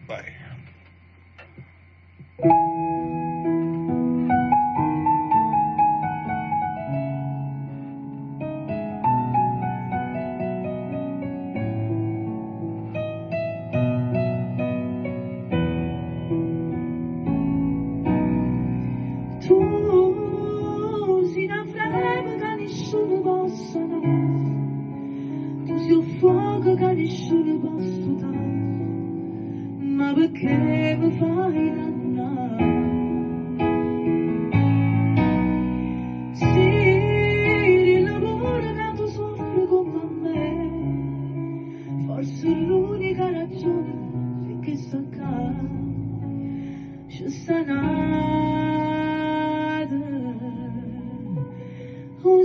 Vai. Tu sei una freme che nessuno possa dare, tu sei un fuoco che nessuno possa dare, ma perché mi fai dannare? Sei l'amore che tu soffri come me, forse l'unica ragione è che sto qua, ci sta nata, oh,